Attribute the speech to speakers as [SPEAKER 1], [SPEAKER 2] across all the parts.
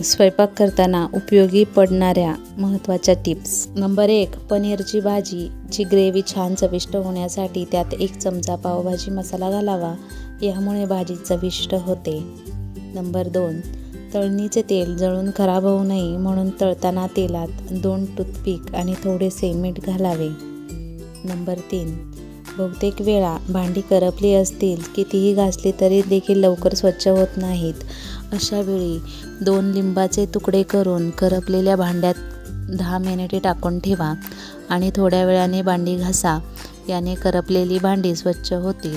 [SPEAKER 1] स्वयंपाक करताना उपयोगी पडणाऱ्या महत्त्वाच्या टिप्स. नंबर 1, पनीरची भाजीची ग्रेव्ही छान चविष्ट होण्यासाठी त्यात 1 चमचा पावभाजी मसाला घालावा, यामुळे भाजी चविष्ट होते. नंबर 2, तळणीचे तेल जळून खराब होऊ नये म्हणून तळताना तेलात 2 टूथपिक आणि थोडेसे मीठ घालावे. नंबर 3, बहुतेक वेळा भांडी करपली असतील, कितीही घासली तरी देखील लवकर स्वच्छ होत नाहीत. अशा वेळी 2 लिंबाचे तुकडे करून करपलेल्या भांड्यात 10 मिनिटे टाकून ठेवा आणि थोड्या वेळाने भांडी घासा. याने करपलेली भांडी स्वच्छ होतील.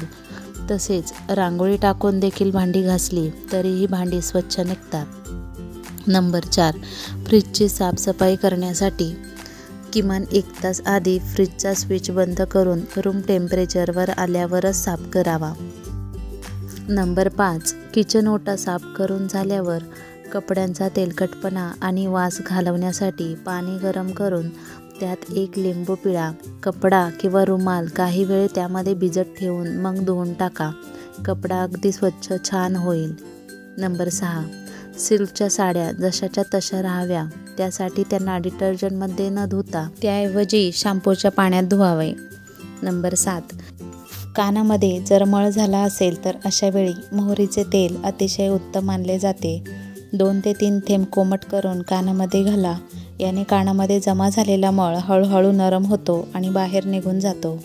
[SPEAKER 1] तसेच रांगोळी टाकून देखील भांडी घासली तरीही भांडी स्वच्छ निघतात. नंबर 4, फ्रीजची साफसफाई करण्यासाठी किमान 1 तास आधी फ्रीजचा स्विच बंद करून रूम टेम्परेचरवर आल्यावरच साफ करावा. नंबर 5, किचन ओटा साफ करून झाल्यावर कपड्यांचा तेलकटपणा आणि वास घालवण्यासाठी पाणी गरम करून त्यात 1 लिंबू पिळा. कपडा किंवा रुमाल काही वेळ त्यामध्ये भिजत ठेवून मग धुवून टाका. कपडा अगदी स्वच्छ छान होईल. नंबर 6, सिल्कच्या साड्या जशाच्या तशा राहाव्या, त्यासाठी त्यांना डिटर्जंटमध्ये न धुता त्याऐवजी शॅम्पूच्या पाण्यात धुवावे. नंबर 7, कानामध्ये जर मळ झाला असेल तर अशा वेळी मोहरीचे तेल अतिशय उत्तम मानले जाते. 2 ते 3 थेंब कोमट करून कानामध्ये घाला. याने कानामध्ये जमा झालेला मळ हळूहळू नरम होतो आणि बाहेर निघून जातो.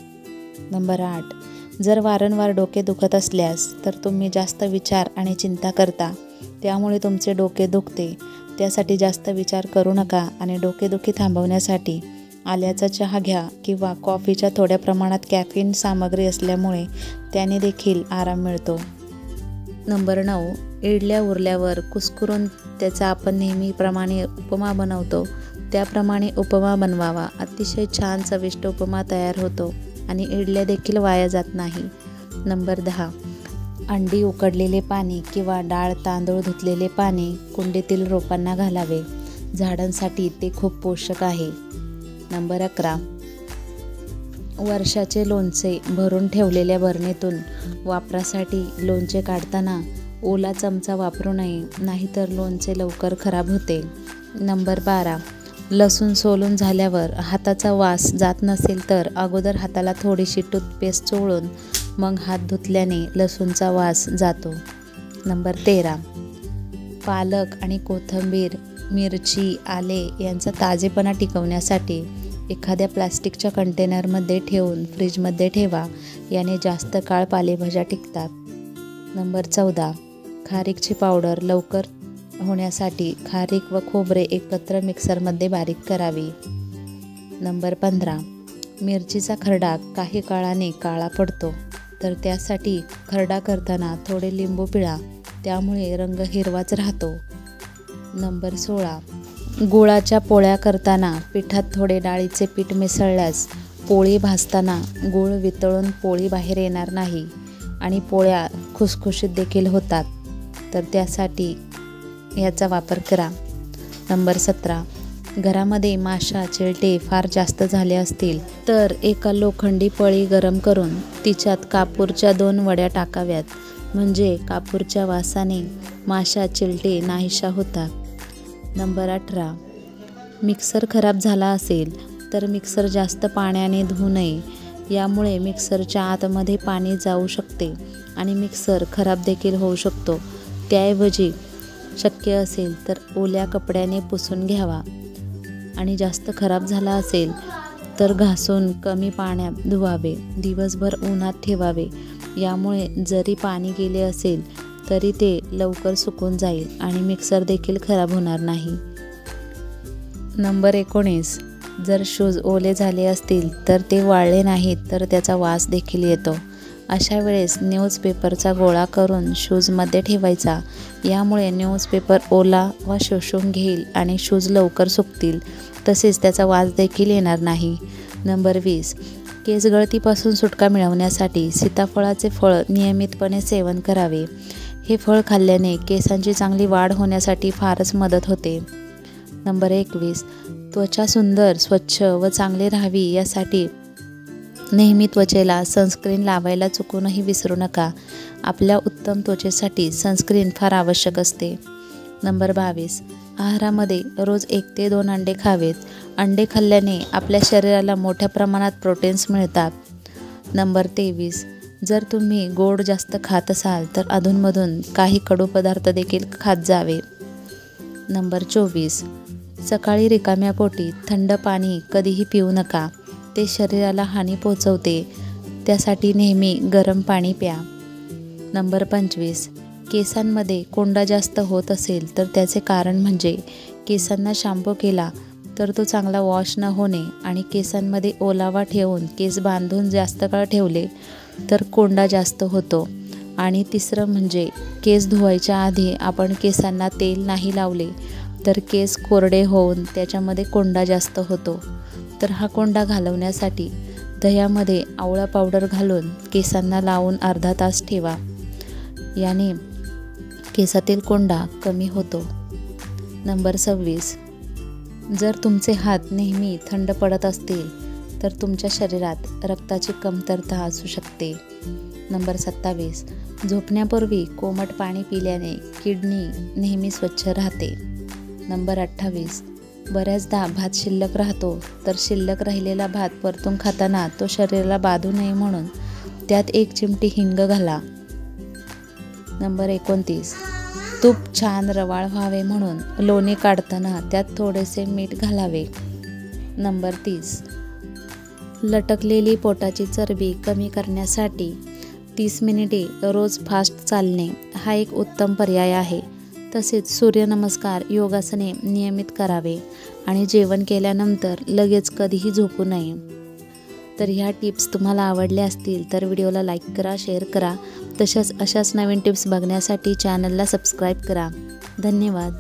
[SPEAKER 1] नंबर 8, जर वारंवार डोके दुखत असल्यास तर तुम्ही जास्त विचार आणि चिंता करता, त्यामुळे तुमचे डोके दुखते. त्यासाठी जास्त विचार करू नका आणि डोकेदुखी थांबवण्यासाठी आल्याचा चहा घ्या किंवा कॉफीच्या थोड्या प्रमाणात कॅफीन सामग्री असल्यामुळे त्याने देखील आराम मिळतो. नंबर 9, इडल्या उरल्यावर कुस्करून त्याचा आपण नेहमीप्रमाणे उपमा बनवतो त्याप्रमाणे उपमा बनवावा. अतिशय छान चविष्ट उपमा तयार होतो आणि इडल्या देखील वाया जात नाही. नंबर 10, अंडी उकडलेले पाणी किंवा डाळ तांदूळ धुतलेले पाणी कुंडीतील रोपांना घालावे. झाडांसाठी ते खूप पोषक आहे. नंबर 11, वर्षाचे लोणचे भरून ठेवलेल्या बरणीतून वापरासाठी लोणचे काढताना ओला चमचा वापरू नये, नाहीतर लोणचे लवकर खराब होते. नंबर 12, लसूण सोलून झाल्यावर हाताचा वास जात नसेल तर अगोदर हाताला थोडीशी टूथपेस्ट चोळून मग हात धुतल्याने लसूणचा वास जातो. नंबर 13, पालक आणि कोथिंबीर, मिरची, आले यांचा ताजेपणा टिकवण्यासाठी एखाद्या प्लास्टिकच्या कंटेनरमध्ये ठेवून फ्रीजमध्ये ठेवा. याने जास्त काळ पालेभाज्या टिकतात. नंबर 14, खारीकची पावडर लवकर होण्यासाठी खारीक व खोबरे एकत्र मिक्सरमध्ये बारीक करावी. नंबर 15, मिरचीचा खरडा काही काळाने काळा पडतो, तर त्यासाठी खरडा करताना थोडे लिंबू पिळा, त्यामुळे रंग हिरवाच राहतो. नंबर 16, गुळाच्या पोळ्या करताना पिठात थोडे डाळीचे पीठ मिसळल्यास पोळी भाजताना गूळ वितळून पोळी बाहेर येणार नाही आणि पोळ्या खुसखुशीत देखील होतात, तर त्यासाठी याचा वापर करा. नंबर 17, घरामध्ये माशा चिलटे फार जास्त झाले असतील तर एका लोखंडी पळी गरम करून तिच्यात कापूरच्या 2 वड्या टाकाव्यात, म्हणजे कापूरच्या वासाने माशा चिलटे नाहीशा होतात. नंबर 18, मिक्सर खराब झाला असेल तर मिक्सर जास्त पाण्याने धुवू नये. यामुळे मिक्सरच्या आतमध्ये पाणी जाऊ शकते आणि मिक्सर खराब देखील होऊ शकतो. त्याऐवजी शक्य असेल तर ओल्या कपड्याने पुसून घ्यावा आणि जास्त खराब झाला असेल तर घासून कमी पाण्यात धुवावे. दिवसभर उन्हात ठेवावे. यामुळे जरी पाणी गेले असेल तरी ते लवकर सुकून जाईल आणि मिक्सर देखील खराब होणार नाही. नंबर 19, जर शूज ओले झाले असतील तर ते वाळले नाहीत तर त्याचा वास देखील येतो. अशा वेळेस न्यूजपेपरचा गोळा करून शूजमध्ये ठेवायचा. यामुळे न्यूजपेपर ओला व शोषून घेईल आणि शूज लवकर सुकतील, तसेच त्याचा वास देखील येणार नाही. नंबर 20, केस गळतीपासून सुटका मिळवण्यासाठी सीताफळाचे फळ नियमितपणे सेवन करावे. हे फळ खाल्ल्याने केसांची चांगली वाढ होण्यासाठी फारच मदत होते. नंबर 21, त्वचा सुंदर, स्वच्छ व चांगली राहावी यासाठी नेहमी त्वचेला सनस्क्रीन लावायला चुकूनही विसरू नका. आपल्या उत्तम त्वचेसाठी सनस्क्रीन फार आवश्यक असते. नंबर 22, आहारामध्ये रोज 1 ते 2 अंडे खावेत. अंडे खाल्ल्याने आपल्या शरीराला मोठ्या प्रमाणात प्रोटीन्स मिळतात. नंबर 23, जर तुम्ही गोड जास्त खात असाल तर अधूनमधून काही कडू पदार्थ देखील खात जावे. नंबर 24, सकाळी रिकाम्या पोटी थंड पाणी कधीही पिऊ नका. ते शरीराला हानी पोहोचवते. त्यासाठी नेहमी गरम पाणी प्या. नंबर 25, केसांमध्ये कोंडा जास्त होत असेल तर त्याचे कारण म्हणजे केसांना शॅम्पू केला तर तो चांगला वॉश न होणे आणि केसांमध्ये ओलावा ठेवून केस बांधून जास्त काळ ठेवले तर कोंडा जास्त होतो. आणि तिसरं म्हणजे केस धुवायच्या आधी आपण केसांना तेल नाही लावले तर केस कोरडे होऊन त्याच्यामध्ये कोंडा जास्त होतो. तर हा कोंडा घालवण्यासाठी दह्यामध्ये आवळा पावडर घालून केसांना लावून अर्धा तास ठेवा. याने केसातील कोंडा कमी होतो. नंबर 26, जर तुमचे हात नेहमी थंड पडत असतील तर तुमच्या शरीरात रक्ताची कमतरता असू शकते. नंबर 27, झोपण्यापूर्वी कोमट पाणी पिल्याने किडनी नेहमी स्वच्छ राहते. नंबर 28, बऱ्याचदा भात शिल्लक राहतो तर शिल्लक राहिलेला भात परतून खाताना तो शरीराला बाधू नये म्हणून त्यात 1 चिमटी हिंग घाला. नंबर 29, तूप छान रवाळ व्हावे म्हणून लोणी काढताना त्यात थोडेसे मीठ घालावे. नंबर 30, लटकलेली पोटाची चरबी कमी करण्यासाठी 30 मिनिटे रोज फास्ट चालणे हा एक उत्तम पर्याय आहे. तसेच सूर्यनमस्कार, योगासने नियमित करावे आणि जेवण केल्यानंतर लगेच कधीही झोपू नये. तर ह्या टिप्स तुम्हाला आवडल्या असतील तर व्हिडिओला लाईक करा, शेअर करा. तशाच अशाच नवीन टिप्स बघण्यासाठी चॅनलला सबस्क्राईब करा. धन्यवाद.